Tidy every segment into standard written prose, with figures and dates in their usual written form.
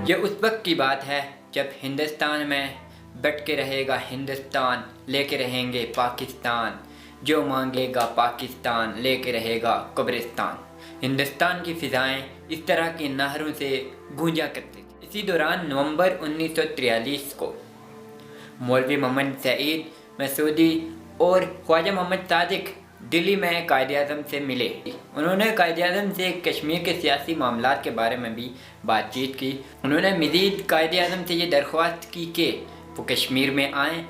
یہ اس وقت کی بات ہے جب ہندوستان میں بٹ کے رہے گا ہندوستان، لے کے رہیں گے پاکستان، جو مانگے گا پاکستان لے کے رہے گا قبرستان۔ ہندوستان کی فضائیں اس طرح کی نہروں سے گونجا کرتی تھی۔ اسی دوران نومبر 1943 کو مولوی محمد سعید مسعودی اور خواجہ محمد صادق دلی میں قائد اعظم سے ملے۔ انہوں نے قائد اعظم سے کشمیر کے سیاسی معاملات کے بارے میں بھی بات چیت کی۔ انہوں نے مزید قائد اعظم سے یہ درخواست کی کہ وہ کشمیر میں آئیں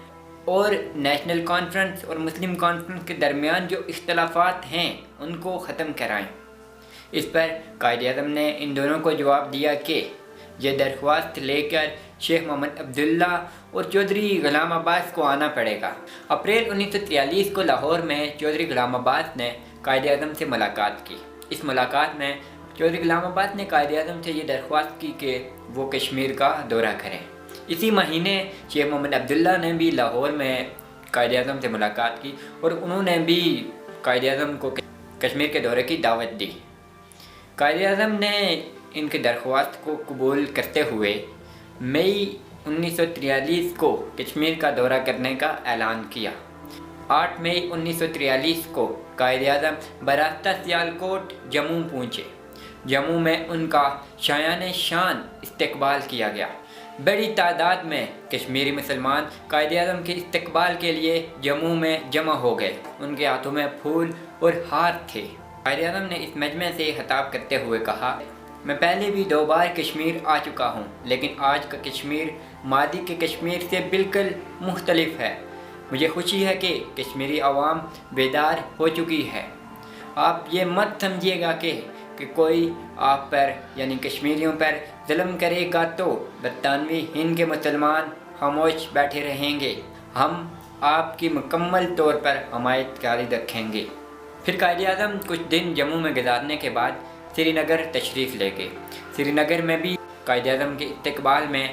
اور نیشنل کانفرنس اور مسلم کانفرنس کے درمیان جو اختلافات ہیں ان کو ختم کرائیں۔ اس پر قائد اعظم نے ان دونوں کو جواب دیا کہ یہ درخواست لے کر شیخ محمد عبداللہ اور چودھری غلام عباس کو آنا پڑے گا۔ اپریل 1943 کو لاہور میں چودھری غلام عباس نے قائد اعظم سے ملاقات کی۔ اس ملاقات میں چودھری غلام عباس نے قائد اعظم سے یہ درخواست کی کہ وہ کشمیر کا دورہ کریں۔ اسی مہینے شیخ محمد عبداللہ نے بھی لاہور میں قائد اعظم سے ملاقات کی اور انہوں نے بھی قائد اعظم کو کشمیر کے دورے کی دعوت دی۔ قائد اعظم نے ان کی درخواست کو قبول کرتے ہوئے مئی 1943 کو کشمیر کا دورہ کرنے کا اعلان کیا۔ 8 مئی 1943 کو قائد اعظم براستہ سیالکوٹ جموں پہنچے۔ جموں میں ان کا شایان شان استقبال کیا گیا۔ بڑی تعداد میں کشمیری مسلمان قائد اعظم کے استقبال کے لیے جموں میں جمع ہو گئے۔ ان کے ہاتھوں میں پھول اور ہار تھے۔ قائد اعظم نے اس مجمع سے خطاب کرتے ہوئے کہا، میں پہلے بھی 2 بار کشمیر آ چکا ہوں، لیکن آج کا کشمیر ماضی کے کشمیر سے بالکل مختلف ہے۔ مجھے خوشی ہے کہ کشمیری عوام بیدار ہو چکی ہے۔ آپ یہ مت سمجھیے گا کہ کوئی آپ پر یعنی کشمیریوں پر ظلم کرے گا تو برطانوی ہند کے مسلمان خاموش بیٹھے رہیں گے۔ ہم آپ کی مکمل طور پر حمایت جاری رکھیں گے۔ پھر قائد اعظم کچھ دن جموں میں گزارنے کے بعد سری نگر تشریف لے گئے۔ سری نگر میں بھی قائد اعظم کے استقبال میں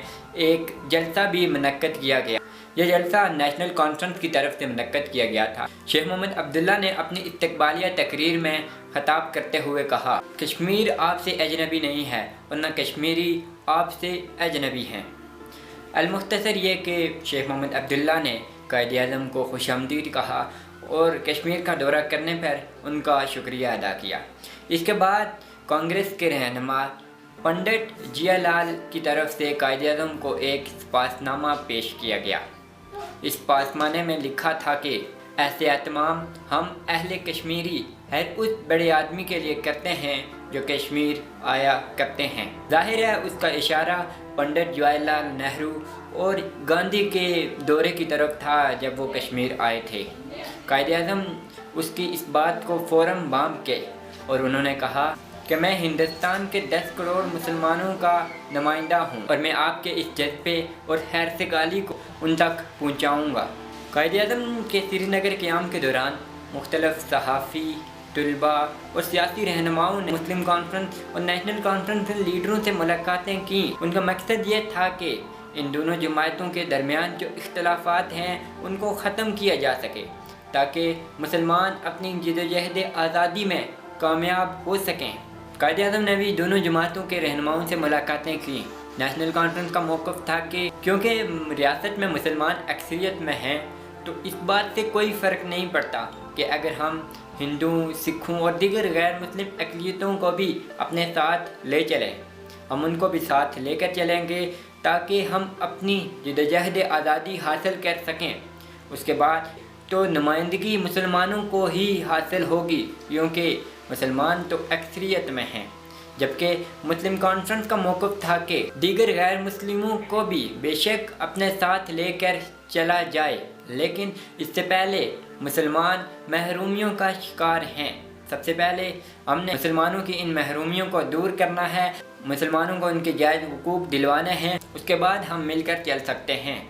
ایک جلسہ بھی منعقد کیا گیا۔ یہ جلسہ نیشنل کانفرنس کی طرف سے منعقد کیا گیا تھا۔ شیخ محمد عبداللہ نے اپنی استقبالیہ تقریر میں خطاب کرتے ہوئے کہا، کشمیر آپ سے اجنبی نہیں ہے اور نہ کشمیری آپ سے اجنبی ہیں۔ المختصر یہ کہ شیخ محمد عبداللہ نے قائد اعظم کو خوش آمدید کہا اور کشمیر کا دورہ کرنے پر ان کا شکریہ ادا کیا۔ اس کے بعد کانگریس کے رہنما پنڈت جیا لال کی طرف سے قائد اعظم کو ایک پاس نامہ پیش کیا گیا۔ اس پاس نامے میں لکھا تھا کہ ایسے اہتمام ہم اہل کشمیری ہر اس بڑے آدمی کے لیے کرتے ہیں جو کشمیر آیا کرتے ہیں۔ ظاہر ہے اس کا اشارہ پنڈت جواہر لال نہرو اور گاندھی کے دورے کی طرف تھا جب وہ کشمیر آئے تھے۔ قائد اعظم اس کی اس بات کو فوراً بانپ گئے اور انہوں نے کہا کہ میں ہندوستان کے 10 کروڑ مسلمانوں کا نمائندہ ہوں اور میں آپ کے اس جذبے اور خیر سگالی کو ان تک پہنچاؤں گا۔ قائد اعظم کے سری نگر قیام کے دوران مختلف صحافی، طلباء اور سیاسی رہنماؤں نے مسلم کانفرنس اور نیشنل کانفرنس کے لیڈروں سے ملاقاتیں کیں۔ ان کا مقصد یہ تھا کہ ان دونوں جماعتوں کے درمیان جو اختلافات ہیں ان کو ختم کیا جا سکے تاکہ مسلمان اپنی جدوجہد آزادی میں کامیاب ہو سکیں۔ قائد اعظم نے بھی دونوں جماعتوں کے رہنماؤں سے ملاقاتیں کیں۔ نیشنل کانفرنس کا موقف تھا کہ کیونکہ ریاست میں مسلمان اکثریت میں ہیں تو اس بات سے کوئی فرق نہیں پڑتا کہ اگر ہم ہندوؤں، سکھوں اور دیگر غیر مسلم اقلیتوں کو بھی اپنے ساتھ لے چلیں، ہم ان کو بھی ساتھ لے کر چلیں گے تاکہ ہم اپنی جدوجہد آزادی حاصل کر سکیں۔ اس کے بعد تو نمائندگی مسلمانوں کو ہی حاصل ہوگی کیونکہ مسلمان تو اکثریت میں ہیں، جبکہ مسلم کانفرنس کا موقف تھا کہ دیگر غیر مسلموں کو بھی بے شک اپنے ساتھ لے کر چلا جائے، لیکن اس سے پہلے مسلمان محرومیوں کا شکار ہیں۔ سب سے پہلے ہم نے مسلمانوں کی ان محرومیوں کو دور کرنا ہے، مسلمانوں کو ان کے جائز حقوق دلوانے ہیں، اس کے بعد ہم مل کر چل سکتے ہیں۔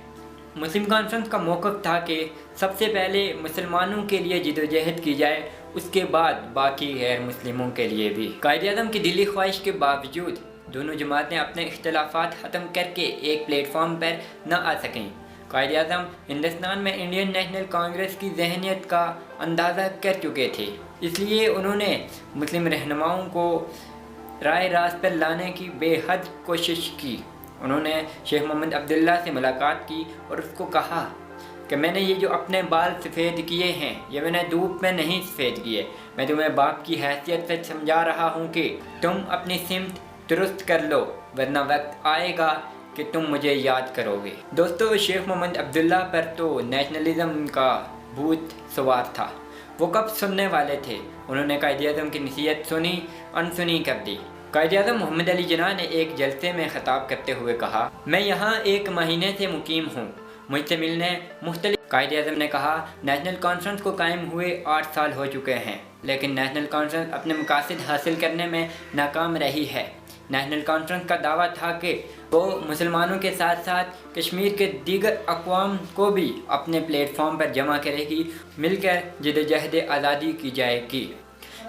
مسلم کانفرنس کا موقف تھا کہ سب سے پہلے مسلمانوں کے لیے جدوجہد کی جائے، اس کے بعد باقی غیر مسلموں کے لیے بھی۔ قائد اعظم کی دلی خواہش کے باوجود دونوں جماعتیں اپنے اختلافات ختم کر کے ایک پلیٹ فارم پر نہ آ سکیں۔ قائد اعظم ہندوستان میں انڈین نیشنل کانگریس کی ذہنیت کا اندازہ کر چکے تھے، اس لیے انہوں نے مسلم رہنماؤں کو رائے راست پر لانے کی بے حد کوشش کی۔ انہوں نے شیخ محمد عبداللہ سے ملاقات کی اور اس کو کہا کہ میں نے یہ جو اپنے بال سفید کیے ہیں یہ میں نے دھوپ میں نہیں سفید کیے، میں تمہیں باپ کی حیثیت سے سمجھا رہا ہوں کہ تم اپنی سمت درست کر لو، ورنہ وقت آئے گا کہ تم مجھے یاد کرو گے۔ دوستو، شیخ محمد عبداللہ پر تو نیشنلزم کا بھوت سوار تھا۔ وہ کب سننے والے تھے؟ انہوں نے قائد اعظم کی نصیحت سنی، انسنی کر دی۔ قائد اعظم محمد علی جناح نے ایک جلسے میں خطاب کرتے ہوئے کہا، میں یہاں 1 مہینے سے مقیم ہوں، مجھ سے ملنے مختلف۔ قائد اعظم نے کہا، نیشنل کانفرنس کو قائم ہوئے 8 سال ہو چکے ہیں، لیکن نیشنل کانفرنس اپنے مقاصد حاصل کرنے میں ناکام رہی ہے۔ نیشنل کانفرنس کا دعویٰ تھا کہ وہ مسلمانوں کے ساتھ ساتھ کشمیر کے دیگر اقوام کو بھی اپنے پلیٹ فارم پر جمع کرے گی، مل کر جدوجہد آزادی کی جائے گی۔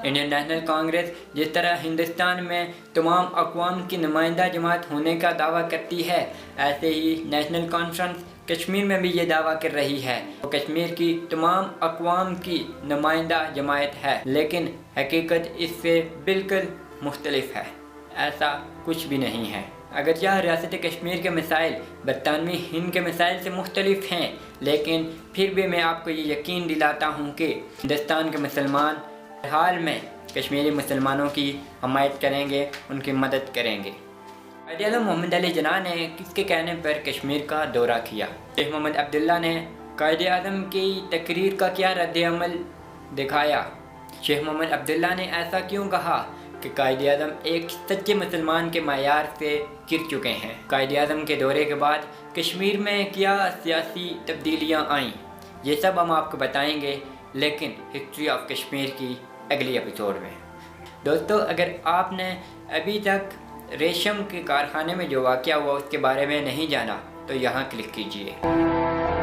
انڈین نیشنل کانگریس جس طرح ہندوستان میں تمام اقوام کی نمائندہ جماعت ہونے کا دعویٰ کرتی ہے، ایسے ہی نیشنل کانفرنس کشمیر میں بھی یہ دعویٰ کر رہی ہے وہ کشمیر کی تمام اقوام کی نمائندہ جماعت ہے، لیکن حقیقت اس سے بالکل مختلف ہے۔ ایسا کچھ بھی نہیں ہے۔ اگرچہ ریاست کشمیر کے مسائل برطانوی ہند کے مسائل سے مختلف ہیں، لیکن پھر بھی میں آپ کو یہ یقین دلاتا ہوں کہ ہندوستان کے مسلمان ہر حال میں کشمیری مسلمانوں کی حمایت کریں گے، ان کی مدد کریں گے۔ قائد اعظم محمد علی جناح نے کس کے کہنے پر کشمیر کا دورہ کیا؟ شیخ محمد عبداللہ نے قائد اعظم کی تقریر کا کیا رد عمل دکھایا؟ شیخ محمد عبداللہ نے ایسا کیوں کہا کہ قائد اعظم ایک سچے مسلمان کے معیار سے گر چکے ہیں؟ قائد اعظم کے دورے کے بعد کشمیر میں کیا سیاسی تبدیلیاں آئیں؟ یہ سب ہم آپ کو بتائیں گے، لیکن ہسٹری آف کشمیر کی اگلی ایپیسوڈ میں۔ دوستو، اگر آپ نے ابھی تک ریشم کے کارخانے میں جو واقعہ ہوا اس کے بارے میں نہیں جانا تو یہاں کلک کیجئے۔